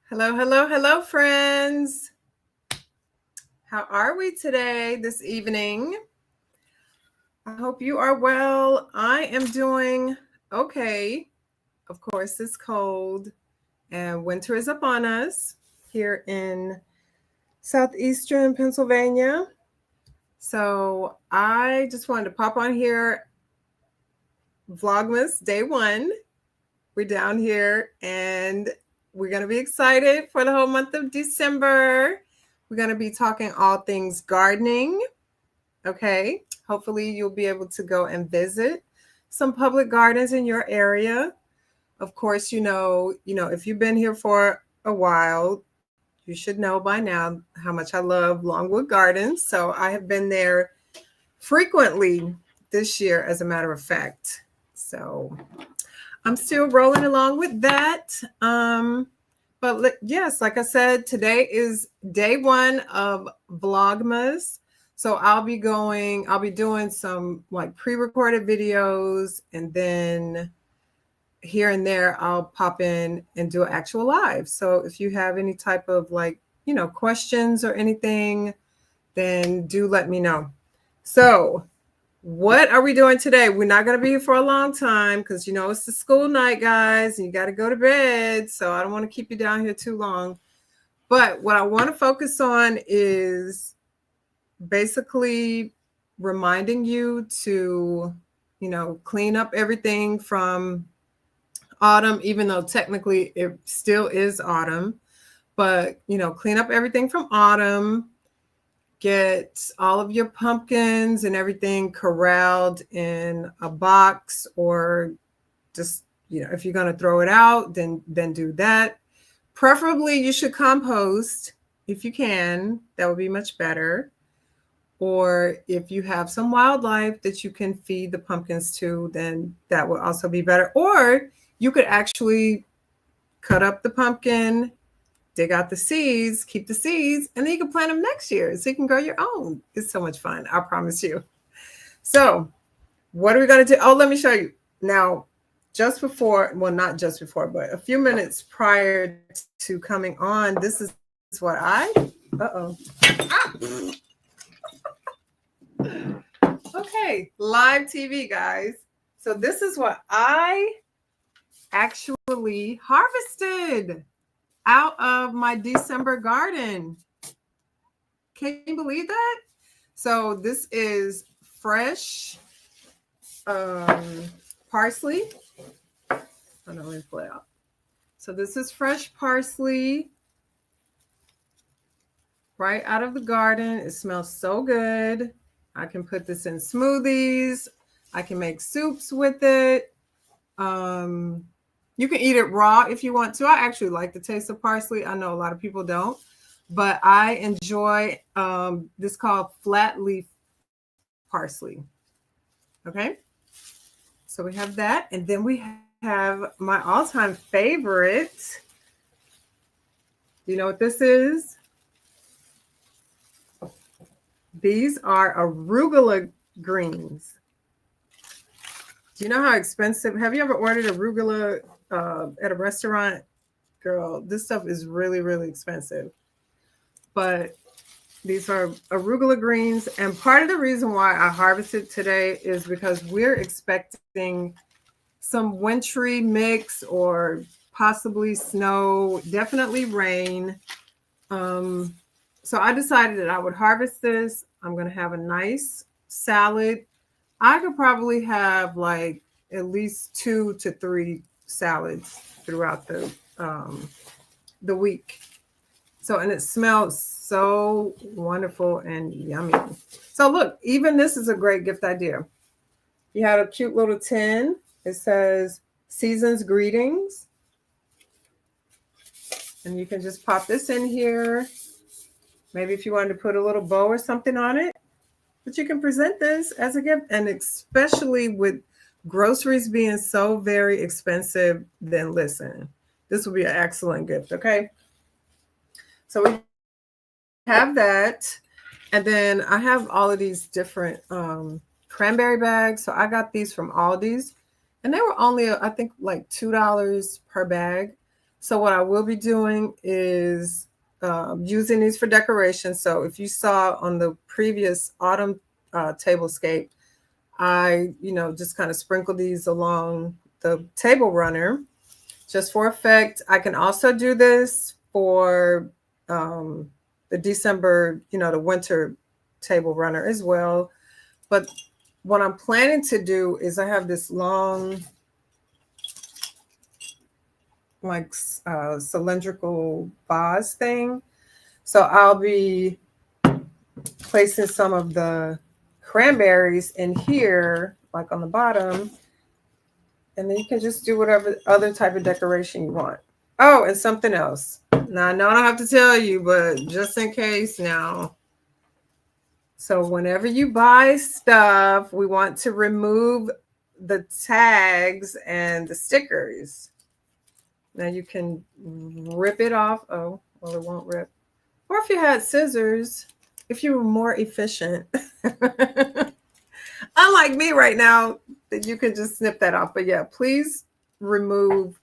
Hello, hello, hello, friends. How are we today, this evening? I hope you are well. I am doing okay. Of course, it's cold and winter is upon us here in southeastern Pennsylvania. So I just wanted to pop on here, Vlogmas Day 1. We're down here and we're going to be excited for the whole month of December. We're going to be talking all things gardening. Okay. Hopefully you'll be able to go and visit some public gardens in your area. Of course, if you've been here for a while, you should know by now how much I love Longwood Gardens. So I have been there frequently this year, as a matter of fact. So I'm still rolling along with that. Yes, like I said, today is day 1 of Vlogmas. So I'll be doing some like pre-recorded videos, and then here and there I'll pop in and do an actual live. So if you have any type of questions or anything, then do let me know. So what are we doing today? We're not going to be here for a long time because, it's the school night, guys, and you got to go to bed. So I don't want to keep you down here too long. But what I want to focus on is basically reminding you to, clean up everything from autumn, even though technically it still is autumn. But, clean up everything from autumn. Get all of your pumpkins and everything corralled in a box, or just, if you're going to throw it out, then do that. Preferably you should compost if you can. That would be much better. Or if you have some wildlife that you can feed the pumpkins to, then that would also be better. Or you could actually cut up the pumpkin, dig out the seeds, keep the seeds, and then you can plant them next year so you can grow your own. It's so much fun, I promise you. So what are we going to do? Oh, let me show you. Now, not just before, but a few minutes prior to coming on, this is what Okay, live TV, guys. So this is what I actually harvested out of my December garden. Can you believe that? So this is fresh parsley. Oh no, let me pull it out. So this is fresh parsley right out of the garden. It smells so good. I can put this in smoothies. I can make soups with it. You can eat it raw if you want to. I actually like the taste of parsley. I know a lot of people don't, but I enjoy this called flat leaf parsley. Okay. So we have that. And then we have my all-time favorite. Do you know what this is? These are arugula greens. Do you know how expensive? Have you ever ordered arugula at a restaurant? Girl, this stuff is really, really expensive. But these are arugula greens. And part of the reason why I harvested today is because we're expecting some wintry mix or possibly snow, definitely rain. So I decided that I would harvest this. I'm going to have a nice salad. I could probably have like at least 2 to 3 salads throughout the week. So, and it smells so wonderful and yummy. So look, even this is a great gift idea. You had a cute little tin. It says Season's Greetings. And you can just pop this in here. Maybe if you wanted to put a little bow or something on it. But you can present this as a gift. And especially with groceries being so very expensive, then listen, this will be an excellent gift, okay? So we have that. And then I have all of these different cranberry bags. So I got these from Aldi's. And they were only, I think, like $2 per bag. So what I will be doing is using these for decoration. So if you saw on the previous autumn tablescape, I, just kind of sprinkle these along the table runner just for effect. I can also do this for the December, the winter table runner as well. But what I'm planning to do is I have this long, like cylindrical vase thing. So I'll be placing some of the cranberries in here, like on the bottom. And then you can just do whatever other type of decoration you want. Oh, and something else. Now, I know I don't have to tell you, but just in case now. So whenever you buy stuff, we want to remove the tags and the stickers. Now you can rip it off. Oh, well, it won't rip. Or if you had scissors, if you were more efficient. Unlike me right now, that you can just snip that off. But yeah, please remove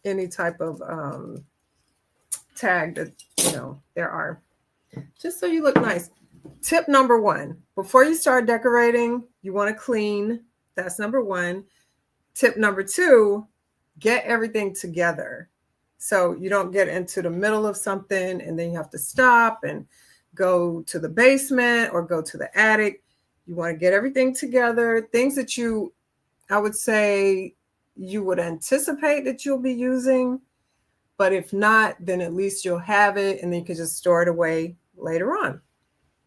any type of tag that, there are. Just so you look nice. Tip number 1, before you start decorating, you want to clean. That's number 1. Tip number 2, get everything together. So you don't get into the middle of something and then you have to stop and go to the basement or go to the attic. You want to get everything together. Things that I would say you would anticipate that you'll be using. But if not, then at least you'll have it and then you can just store it away later on.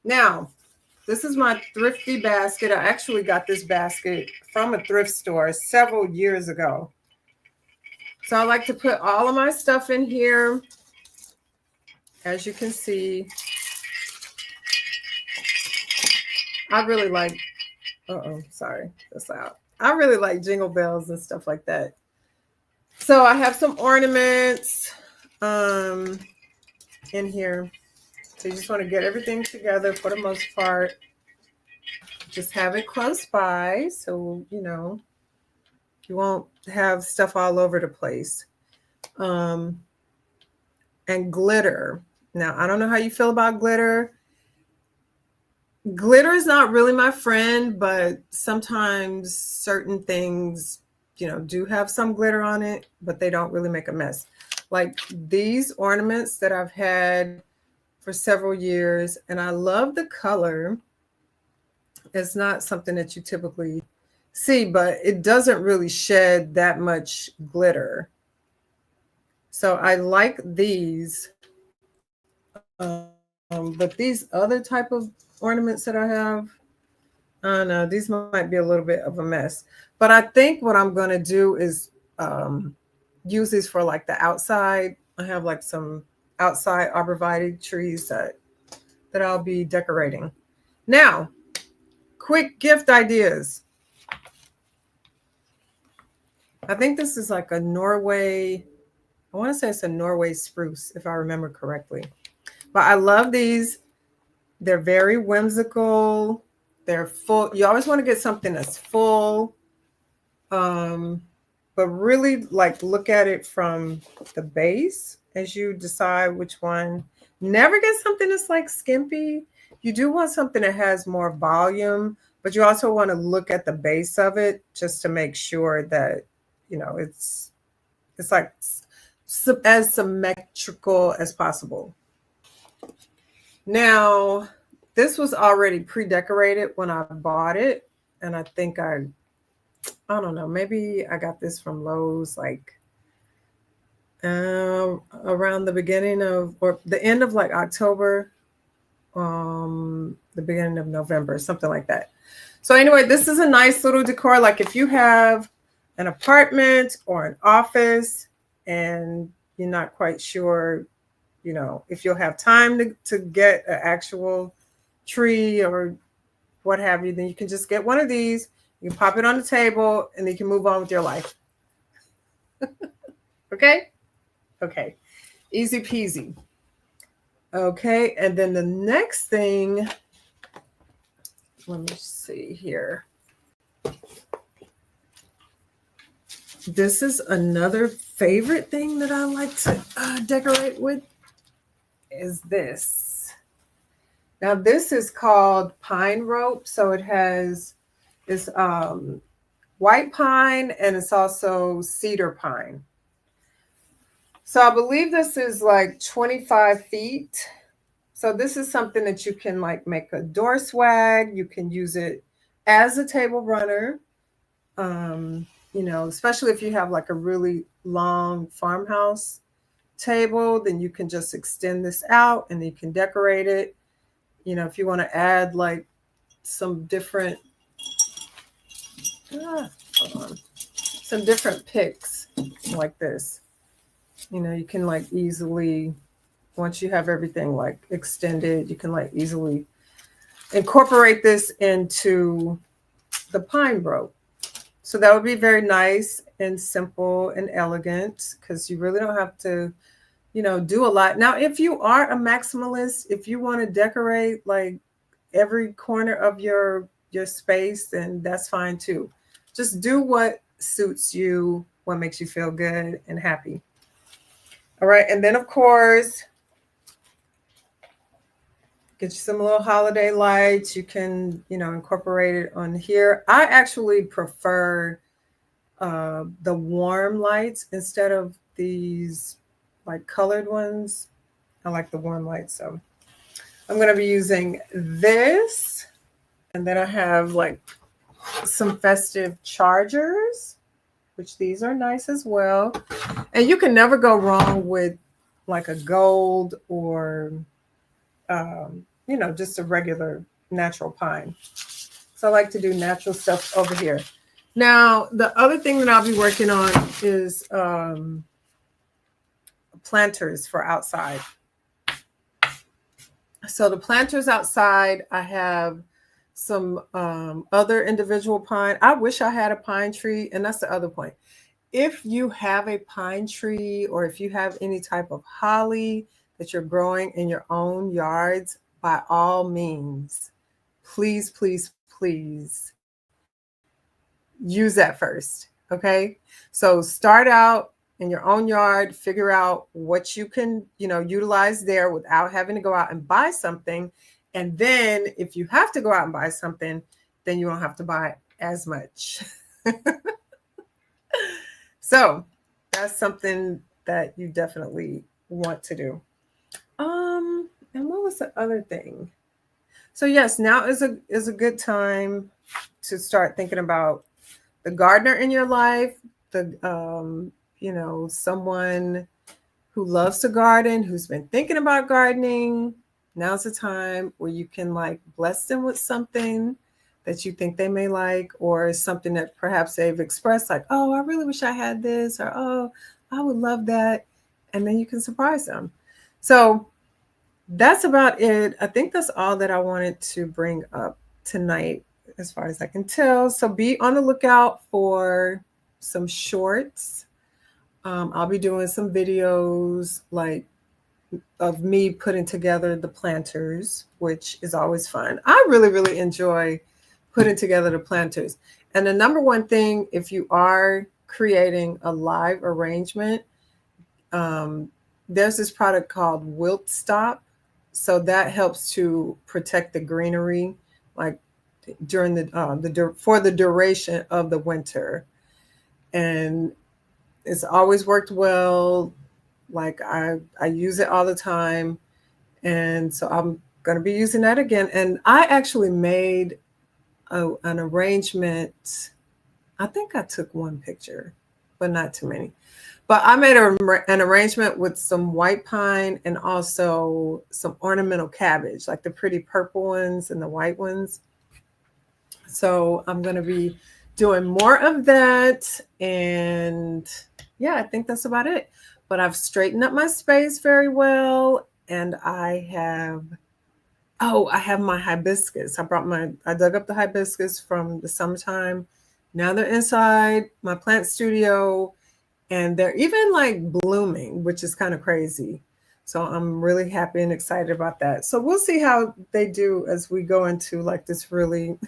Now, this is my thrifty basket. I actually got this basket from a thrift store several years ago. So I like to put all of my stuff in here. As you can see, I really like, sorry, that's loud. I really like jingle bells and stuff like that. So I have some ornaments in here. So you just want to get everything together for the most part. Just have it close by so, you won't have stuff all over the place. And glitter. Now, I don't know how you feel about glitter. Glitter is not really my friend, but sometimes certain things, do have some glitter on it, but they don't really make a mess. Like these ornaments that I've had for several years, and I love the color. It's not something that you typically see, but it doesn't really shed that much glitter. So I like these. But these other type of ornaments that I have, I don't know, these might be a little bit of a mess. But I think what I'm going to do is use these for like the outside. I have like some outside arborvitae trees that I'll be decorating. Now, quick gift ideas. I think this is like a Norway, I want to say it's a Norway spruce, if I remember correctly. But I love these. They're very whimsical. They're full. You always want to get something that's full. But really like look at it from the base as you decide which one. Never get something that's like skimpy. You do want something that has more volume, but you also want to look at the base of it just to make sure that, it's like as symmetrical as possible. Now, this was already pre-decorated when I bought it. And I think I don't know, maybe I got this from Lowe's like around the beginning of, or the end of like October, the beginning of November, something like that. So anyway, this is a nice little decor. Like if you have an apartment or an office and you're not quite sure, if you'll have time to get an actual tree or what have you, then you can just get one of these. You can pop it on the table and then you can move on with your life. Okay? Okay. Easy peasy. Okay. And then the next thing, let me see here. this is another favorite thing that I like to decorate with is this. Now this is called pine rope. So it has this white pine and it's also cedar pine. So I believe this is like 25 feet. So this is something that you can like make a door swag. You can use it as a table runner. You know, especially if you have like a really long farmhouse table, then you can just extend this out and you can decorate it. You know, if you want to add like some different, hold on, some different picks like this, you know, you can like easily, once you have everything like extended, you can like easily incorporate this into the pine rope. So that would be very nice and simple and elegant because you really don't have to, you know, do a lot. Now, if you are a maximalist, if you want to decorate like every corner of your space, then that's fine too. Just do what suits you, what makes you feel good and happy. All right. And then, of course, get you some little holiday lights. You can, you know, incorporate it on here. I actually prefer the warm lights instead of these like colored ones. I like the warm lights. So I'm going to be using this. And then I have like some festive chargers, which these are nice as well. And you can never go wrong with like a gold or, you know, just a regular natural pine. So I like to do natural stuff over here. Now, the other thing that I'll be working on is planters for outside. So the planters outside, I have some other individual pine. I wish I had a pine tree, and that's the other point. If you have a pine tree or if you have any type of holly that you're growing in your own yards, by all means, please, please, please use that first. Okay. So start out in your own yard, figure out what you can, you know, utilize there without having to go out and buy something. And then if you have to go out and buy something, then you don't have to buy as much. So that's something that you definitely want to do. And what was the other thing? So yes, now is a good time to start thinking about the gardener in your life, the you know, someone who loves to garden, who's been thinking about gardening. Now's the time where you can like bless them with something that you think they may like, or something that perhaps they've expressed like, oh, I really wish I had this, or oh, I would love that. And then you can surprise them. So that's about it. I think that's all that I wanted to bring up tonight, as far as I can tell. So be on the lookout for some shorts. I'll be doing some videos like of me putting together the planters, which is always fun. I really, really enjoy putting together the planters. And the number one thing, if you are creating a live arrangement, there's this product called Wilt Stop. So that helps to protect the greenery, like during for the duration of the winter. And it's always worked well. Like I use it all the time. And so I'm going to be using that again. And I actually made an arrangement. I think I took one picture, but not too many. But I made an arrangement with some white pine and also some ornamental cabbage, like the pretty purple ones and the white ones. So I'm going to be doing more of that. And yeah, I think that's about it. But I've straightened up my space very well. And I have my hibiscus. I dug up the hibiscus from the summertime. Now they're inside my plant studio. And they're even like blooming, which is kind of crazy. So I'm really happy and excited about that. So we'll see how they do as we go into like this really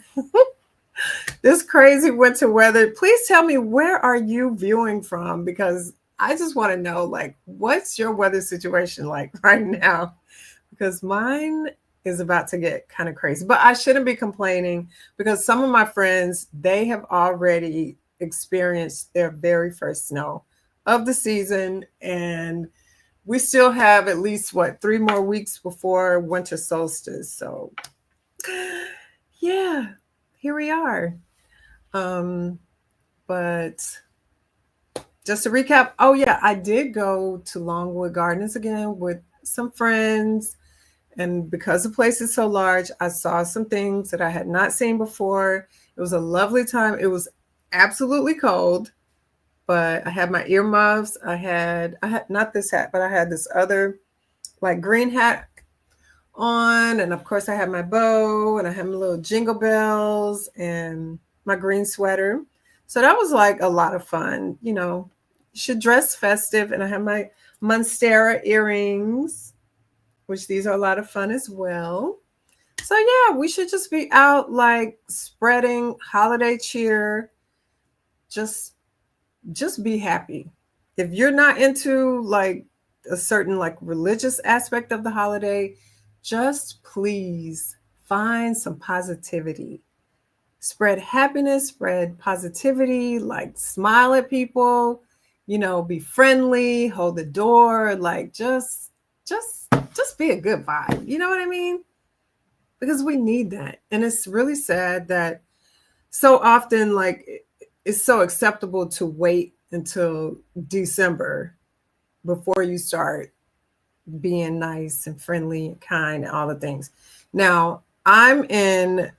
this crazy winter weather. Please tell me, where are you viewing from? Because I just want to know, like, what's your weather situation like right now? Because mine is about to get kind of crazy. But I shouldn't be complaining because some of my friends, they have already experienced their very first snow of the season. And we still have at least, 3 more weeks before winter solstice. So, yeah, here we are. But just to recap, oh yeah, I did go to Longwood Gardens again with some friends. And because the place is so large, I saw some things that I had not seen before. It was a lovely time. It was absolutely cold, but I had my earmuffs. I had not this hat, but I had this other like green hat on. And of course I had my bow and I had my little jingle bells and my green sweater. So that was like a lot of fun. You should dress festive. And I have my Monstera earrings, which these are a lot of fun as well. So yeah, we should just be out like spreading holiday cheer. Just be happy. If you're not into like a certain like religious aspect of the holiday, just please find some positivity. Spread happiness, spread positivity, like smile at people, be friendly, hold the door, like just be a good vibe. You know what I mean? Because we need that. And it's really sad that so often, like, it's so acceptable to wait until December before you start being nice and friendly and kind and all the things. Now, I'm in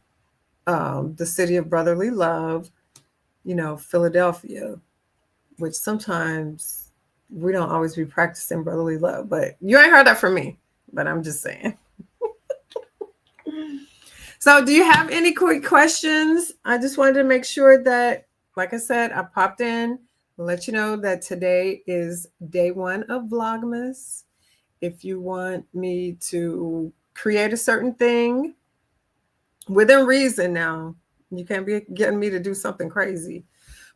the city of brotherly love, Philadelphia, which sometimes we don't always be practicing brotherly love, but you ain't heard that from me, but I'm just saying. So do you have any quick questions? I just wanted to make sure that, like I said, I popped in to let you know that today is day 1 of Vlogmas. If you want me to create a certain thing within reason now, you can't be getting me to do something crazy.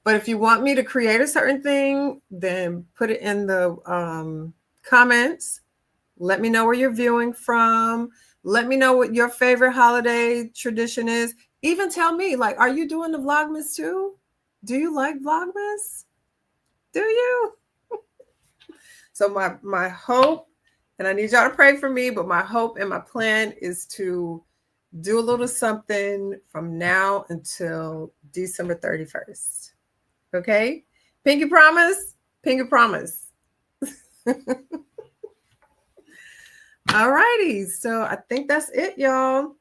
But if you want me to create a certain thing, then put it in the comments. Let me know where you're viewing from. Let me know what your favorite holiday tradition is. Even tell me, like, are you doing the Vlogmas too? Do you like Vlogmas? Do you? So my hope, and I need y'all to pray for me, but my hope and my plan is to do a little something from now until December 31st. Okay? Pinky promise? Pinky promise. All righty. So I think that's it, y'all.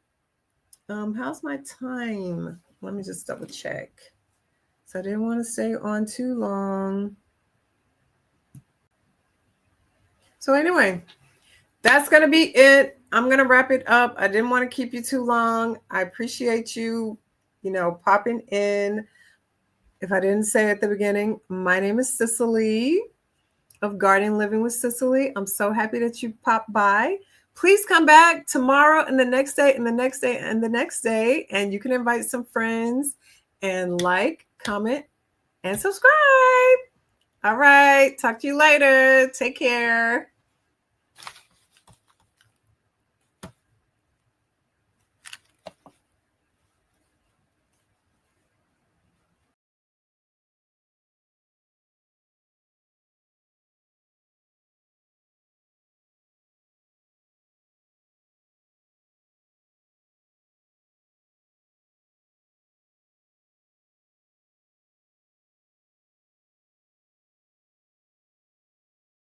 How's my time? Let me just double check. So I didn't want to stay on too long. So anyway, that's going to be it. I'm going to wrap it up. I didn't want to keep you too long. I appreciate you, popping in. If I didn't say at the beginning, my name is Cicely of Garden Living with Cicely. I'm so happy that you popped by. Please come back tomorrow and the next day and the next day and the next day. And you can invite some friends and like, comment, and subscribe. All right. Talk to you later. Take care.